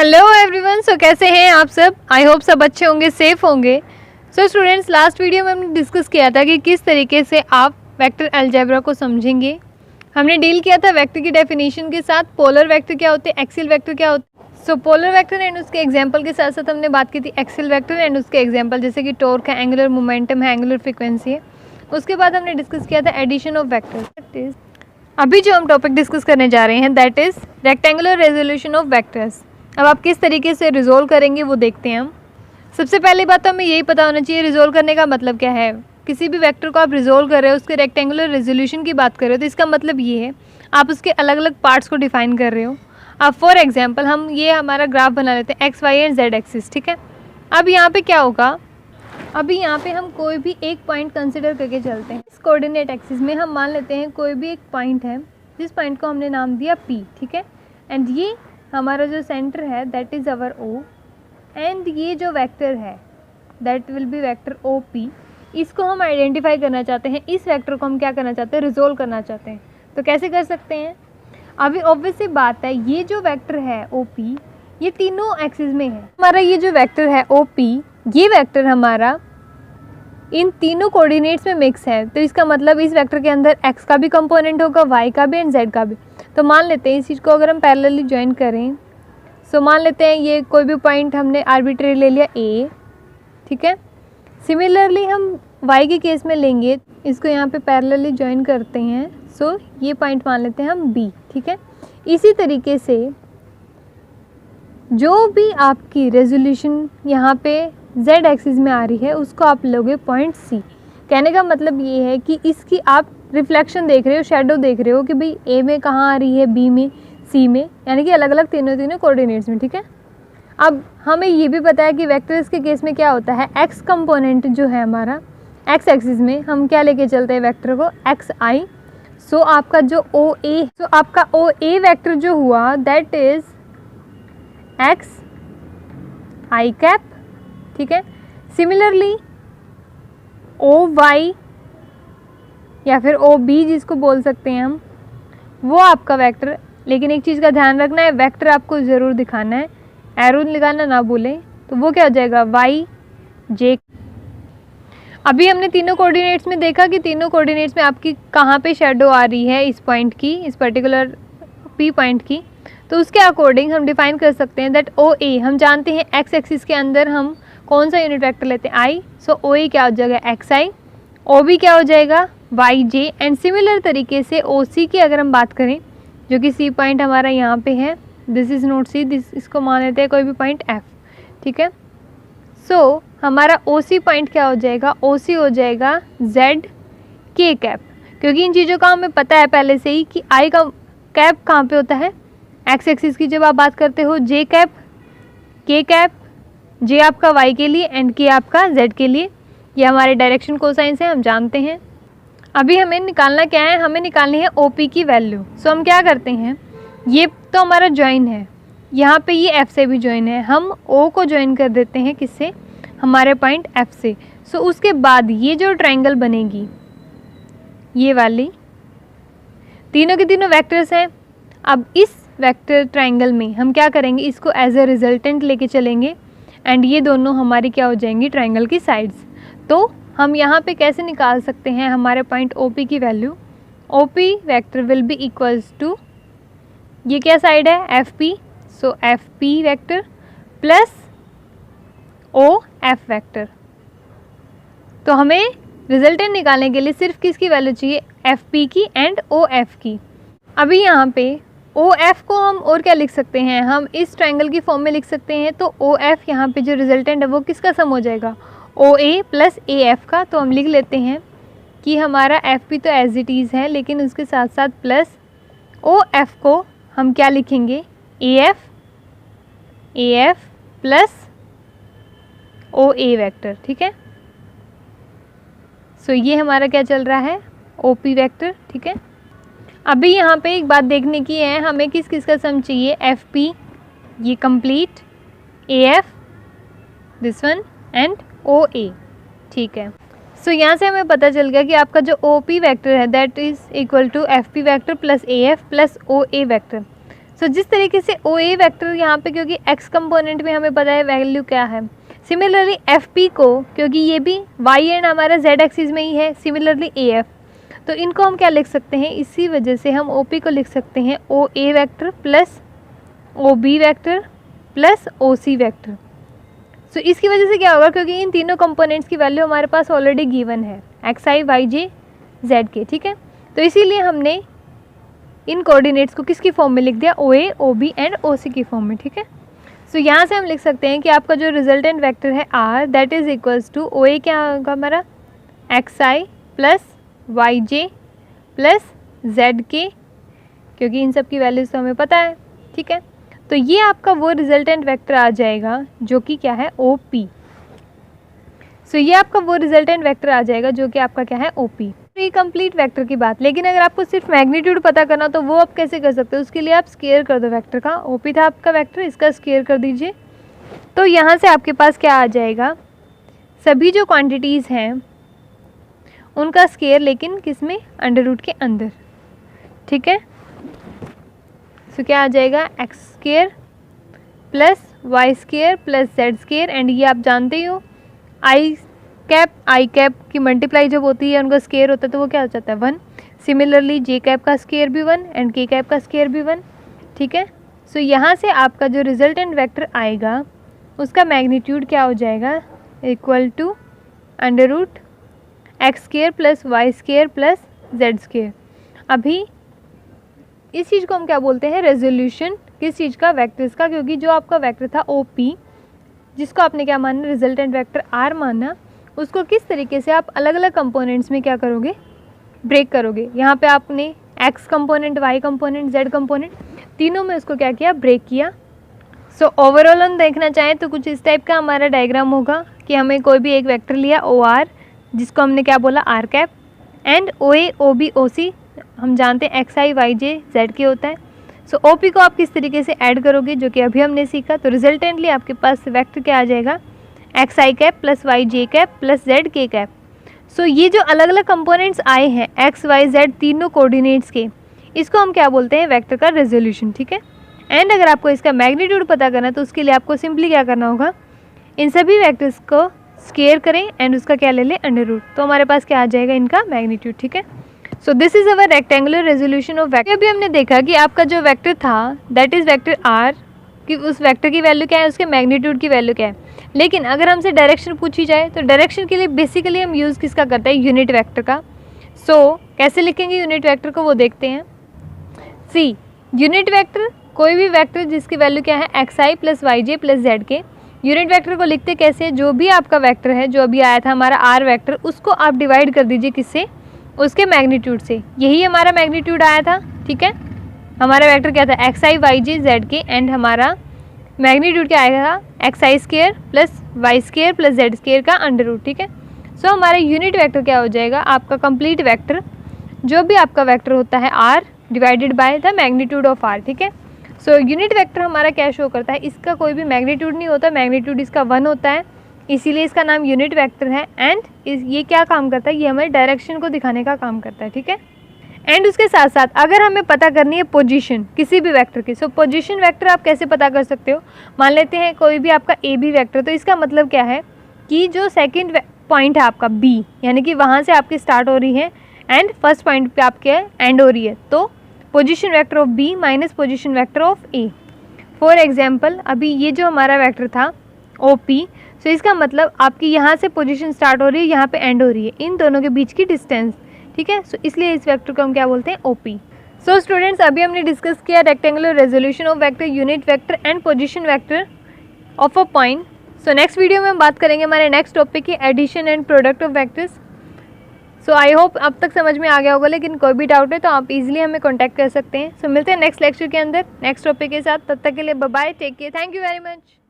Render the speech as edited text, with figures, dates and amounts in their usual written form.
Hello everyone. सो कैसे हैं आप सब? आई होप सब अच्छे होंगे, सेफ होंगे। सो स्टूडेंट्स, लास्ट वीडियो में हमने डिस्कस किया था कि किस तरीके से आप वेक्टर अलजेब्रा को समझेंगे। हमने डील किया था वेक्टर की डेफिनेशन के साथ, पोलर वेक्टर क्या होते हैं, एक्सियल वेक्टर क्या होते हैं। सो पोलर वेक्टर एंड उसके एग्जाम्पल के साथ साथ हमने बात की थी एक्सियल वेक्टर एंड उसके एग्जाम्पल, जैसे कि टॉर्क है, एंगुलर मोमेंटम है, एंगुलर फ्रीक्वेंसी है। उसके बाद हमने डिस्कस किया था एडिशन ऑफ वेक्टर्स। अभी जो हम टॉपिक डिस्कस करने जा रहे हैं that is rectangular resolution of vectors. अब आप किस तरीके से रिजोल्व करेंगे वो देखते हैं हम। सबसे पहली बात तो हमें यही पता होना चाहिए रिजोल्व करने का मतलब क्या है। किसी भी वेक्टर को आप रिजोल्व कर रहे हो, उसके रेक्टेंगुलर रेजोल्यूशन की बात कर रहे हो, तो इसका मतलब ये है आप उसके अलग अलग पार्ट्स को डिफाइन कर रहे हो। अब फॉर एग्जांपल हम ये हमारा ग्राफ बना लेते हैं X Y and Z axis, ठीक है। अब यहाँ पे क्या होगा, अभी यहाँ पे हम कोई भी एक पॉइंट कंसिडर करके चलते हैं। इस कोऑर्डिनेट एक्सिस में हम मान लेते हैं कोई भी एक पॉइंट है, जिस पॉइंट को हमने नाम दिया P, ठीक है। एंड ये हमारा जो सेंटर है that is our O, and ये जो वेक्टर है that will be vector OP। इसको हम आइडेंटिफाई करना चाहते हैं, इस वेक्टर को हम क्या करना चाहते हैं, रिजोल्व करना चाहते हैं। तो कैसे कर सकते हैं? अभी ऑब्वियस सी बात है, ये जो वेक्टर है OP ये तीनों एक्सिस में है। हमारा ये जो वेक्टर है OP, ये वेक्टर हमारा इन तीनों कोऑर्डिनेट्स में मिक्स है, तो इसका मतलब इस वेक्टर के अंदर x का भी कंपोनेंट होगा, y का भी एंड z का भी। तो मान लेते हैं इस चीज़ को अगर हम पैरेलली ज्वाइन करें, सो मान लेते हैं ये कोई भी पॉइंट हमने आर्बिट्रेरी ले लिया A, ठीक है। सिमिलरली हम y के केस में लेंगे, इसको यहाँ पे पैरेलली ज्वाइन करते हैं, सो ये पॉइंट मान लेते हैं हम B, ठीक है। इसी तरीके से जो भी आपकी रेजोल्यूशन यहाँ पे z एक्सिस में आ रही है उसको आप लोगे पॉइंट C। कहने का मतलब ये है कि इसकी आप रिफ्लेक्शन देख रहे हो, शेडो देख रहे हो कि भाई A में कहाँ आ रही है, B में, C में, यानी कि अलग अलग तीनों कोऑर्डिनेट्स में, ठीक है। अब हमें ये भी पता है कि वेक्टर्स के केस में क्या होता है, x कंपोनेंट जो है हमारा x एक्सिस में हम क्या लेके चलते हैं वेक्टर को, xi। सो आपका जो OA, सो आपका OA वेक्टर जो हुआ that is x i cap, ठीक है। सिमिलरली OY या फिर OB जिसको बोल सकते हैं हम, वो आपका वेक्टर, लेकिन एक चीज़ का ध्यान रखना है, वेक्टर आपको ज़रूर दिखाना है, एरो लगाना ना भूलें। तो वो क्या हो जाएगा, YJ। अभी हमने तीनों कोऑर्डिनेट्स में देखा कि तीनों कोऑर्डिनेट्स में आपकी कहाँ पे शेडो आ रही है इस पॉइंट की, इस पर्टिकुलर P पॉइंट की। तो उसके अकॉर्डिंग हम डिफाइन कर सकते हैं दैट OA, हम जानते हैं x एक्सिस के अंदर हम कौन सा यूनिट वेक्टर लेते हैं I, सो OA क्या हो जाएगा xi, OB क्या हो जाएगा yj। एंड सिमिलर तरीके से OC की अगर हम बात करें, जो कि C पॉइंट हमारा यहाँ पे है, दिस इज़ नोट C, इसको मान लेते हैं कोई भी पॉइंट F, ठीक है। सो हमारा OC पॉइंट क्या हो जाएगा, OC हो जाएगा ZK कैप, क्योंकि इन चीज़ों का हमें पता है पहले से ही कि I का कैप कहाँ पे होता है, एक्स एक्सिस की जब आप बात करते हो J cap, K cap, J आपका Y के लिए एंड K आपका Z के लिए। ये हमारे डायरेक्शन कोसाइंस है, हम जानते हैं। अभी हमें निकालना क्या है, हमें निकालनी है OP की वैल्यू। सो हम क्या करते हैं, ये तो हमारा ज्वाइन है, यहाँ पे ये F से भी ज्वाइन है, हम O को ज्वाइन कर देते हैं किससे, हमारे पॉइंट F से। सो उसके बाद ये जो ट्रायंगल बनेगी, ये वाली, तीनों के तीनों वेक्टर्स हैं। अब इस वेक्टर ट्रायंगल में हम क्या करेंगे, इसको एज ए रिजल्टेंट लेके चलेंगे एंड ये दोनों हमारी क्या हो जाएंगी, ट्रायंगल की साइड्स। तो हम यहाँ पे कैसे निकाल सकते हैं हमारे पॉइंट OP की value, OP vector will be equals to, ये क्या साइड है FP, so FP vector plus OF vector. तो हमें रिजल्टेंट निकालने के लिए सिर्फ किसकी वैल्यू चाहिए, FP की एंड OF की। अभी यहाँ पे OF को हम और क्या लिख सकते हैं, हम इस ट्रायंगल की फॉर्म में लिख सकते हैं। तो OF यहाँ पे जो रिजल्टेंट है वो किसका सम हो जाएगा, OA प्लस AF का। तो हम लिख लेते हैं कि हमारा FP तो एज इट इज़ है, लेकिन उसके साथ साथ प्लस OF को हम क्या लिखेंगे, AF प्लस OA वेक्टर, ठीक है। सो ये हमारा क्या चल रहा है, OP वेक्टर, ठीक है। अभी यहाँ पे एक बात देखने की है, हमें किस किस का सम चाहिए, FP ये complete, AF this one and OA, ठीक है। सो यहाँ से हमें पता चल गया कि आपका जो OP वेक्टर है that is equal to FP vector plus AF plus OA vector. So जिस तरीके से ओ ए वैक्टर यहाँ पे, क्योंकि एक्स कंपोनेंट में हमें पता है वैल्यू क्या है, सिमिलरली एफ पी को, क्योंकि ये भी वाई एंड हमारा जेड एक्सिस में ही है, सिमिलरली ए एफ, तो इनको हम क्या लिख सकते हैं, इसी वजह से हम ओ पी को लिख सकते हैं O A vector plus O B vector plus O C vector. So इसकी वजह से क्या होगा, क्योंकि इन तीनों कंपोनेंट्स की वैल्यू हमारे पास ऑलरेडी गिवन है, x I Y J Z के, ठीक है। तो इसीलिए हमने इन कोऑर्डिनेट्स को किसकी फॉर्म में लिख दिया, ओ ए ओ बी एंड ओ सी की फॉर्म में, ठीक है। सो यहाँ से हम लिख सकते हैं कि आपका जो रिजल्टेंट वेक्टर है R, that is equals to O A क्या होगा हमारा, X I plus Y J plus Z K, क्योंकि इन सब की वैल्यूज तो हमें पता है, ठीक है। तो ये आपका वो रिजल्टेंट वेक्टर आ जाएगा जो कि क्या है, ओ पी। सो ये आपका वो रिजल्टेंट वेक्टर आ जाएगा जो कि आपका क्या है, ओ पी। ये कंप्लीट वेक्टर की बात। लेकिन अगर आपको सिर्फ मैग्नीट्यूड पता करना तो वो आप कैसे कर सकते हो, उसके लिए आप स्केयर कर दो वेक्टर का। ओ पी था आपका वेक्टर, इसका स्केयर कर दीजिए, तो यहाँ से आपके पास क्या आ जाएगा, सभी जो क्वांटिटीज़ हैं उनका स्केयर, लेकिन किस में, अंडर रूट के अंदर, ठीक है। सो क्या आ जाएगा, X square plus Y square plus Z square, and ये आप जानते ही हो आई कैप की मल्टीप्लाई जब होती है उनका स्केयर होता है तो वो क्या हो जाता है, 1। सिमिलरली जे कैप का स्केयर भी 1 एंड के कैप का स्केयर भी 1, ठीक है। सो यहाँ से आपका जो रिजल्टेंट वेक्टर आएगा उसका मैग्नीट्यूड क्या हो जाएगा, equal to under root X square plus Y square plus Z square. अभी इस चीज़ को हम क्या बोलते हैं, रेजोल्यूशन, किस चीज़ का, वेक्टर्स का, क्योंकि जो आपका वेक्टर था ओ पी, जिसको आपने क्या माना, रिजल्टेंट वेक्टर आर माना, उसको किस तरीके से आप अलग अलग कंपोनेंट्स में क्या करोगे, ब्रेक करोगे। यहाँ पे आपने X component, Y component, Z component, तीनों में उसको क्या किया, ब्रेक किया। सो ओवरऑल हम देखना चाहें तो कुछ इस टाइप का हमारा डायग्राम होगा कि हमें कोई भी एक वेक्टर लिया ओ आर, जिसको हमने क्या बोला, R cap, and O A O B O C हम जानते हैं X I Y J Z K होता है। सो ओ पी को आप किस तरीके से ऐड करोगे, जो कि अभी हमने सीखा, तो रिजल्टेंटली आपके पास वेक्टर क्या आ जाएगा, एक्स आई कैप प्लस वाई जे कैप प्लस जेड के कैप। सो ये जो अलग अलग कंपोनेंट्स आए हैं एक्स वाई जेड तीनों कोऑर्डिनेट्स के, इसको हम क्या बोलते हैं, वेक्टर का रेजोल्यूशन, ठीक है। एंड अगर आपको इसका मैग्नीट्यूड पता करना है तो उसके लिए आपको सिंपली क्या करना होगा, इन सभी वेक्टर्स को स्केयर करें एंड उसका क्या ले लें, अंडर रूट, तो हमारे पास क्या आ जाएगा, इनका मैग्नीट्यूड, ठीक है। So this is our rectangular resolution of vector. अभी हमने देखा कि आपका जो वेक्टर था दैट इज वेक्टर आर, कि उस वेक्टर की वैल्यू क्या है, उसके मैग्नीट्यूड की वैल्यू क्या है। लेकिन अगर हमसे डायरेक्शन पूछी जाए तो डायरेक्शन के लिए बेसिकली हम यूज़ किसका करते हैं, यूनिट वेक्टर का। सो कैसे लिखेंगे यूनिट वेक्टर को, वो देखते हैं। सी, यूनिट वेक्टर कोई भी वेक्टर जिसकी वैल्यू क्या है, x I plus Y J plus Z के, यूनिट वेक्टर को लिखते कैसे, जो भी आपका वेक्टर है, जो अभी आया था हमारा आर वेक्टर, उसको आप डिवाइड कर दीजिए किससे, उसके मैग्नीट्यूड से। यही हमारा मैग्नीट्यूड आया था, ठीक है। हमारा वेक्टर क्या था, X I Y J Z K, and हमारा मैग्नीट्यूड क्या आएगा, X I square plus Y square plus Z square का अंडर रूट, ठीक है। सो हमारा यूनिट वेक्टर क्या हो जाएगा, आपका कंप्लीट वेक्टर, जो भी आपका वेक्टर होता है R divided by the magnitude of R, ठीक है। सो यूनिट वेक्टर हमारा क्या शो करता है, इसका कोई भी मैग्नीट्यूड नहीं होता, मैग्नीट्यूड इसका 1 होता है, इसीलिए इसका नाम यूनिट वेक्टर है। एंड ये क्या काम करता है, ये हमें डायरेक्शन को दिखाने का काम करता है, ठीक है। एंड उसके साथ साथ अगर हमें पता करनी है पोजीशन किसी भी वेक्टर की, सो पोजीशन वेक्टर आप कैसे पता कर सकते हो, मान लेते हैं कोई भी आपका ए बी वेक्टर, तो इसका मतलब क्या है कि जो सेकेंड पॉइंट है आपका बी, यानी कि वहाँ से आपकी स्टार्ट हो रही है एंड फर्स्ट पॉइंट पे आपके एंड हो रही है, तो position vector of B minus position vector of A. For example अभी ये जो हमारा वेक्टर था ओ पी, सो इसका मतलब आपकी यहाँ से पोजीशन स्टार्ट हो रही है, यहाँ पे एंड हो रही है, इन दोनों के बीच की डिस्टेंस, ठीक है। सो इसलिए इस वेक्टर को हम क्या बोलते हैं, ओपी। सो स्टूडेंट्स, अभी हमने डिस्कस किया rectangular resolution of vector, unit vector and position vector of a point. So next video में हम बात करेंगे हमारे नेक्स्ट टॉपिक की addition and product of vectors. So I hope अब तक समझ में आ गया होगा, लेकिन कोई भी डाउट है तो आप इजीली हमें कॉन्टैक्ट कर सकते हैं। सो मिलते हैं नेक्स्ट लेक्चर के अंदर नेक्स्ट टॉपिक के साथ, तब तक के लिए bye bye, take care, thank you very much.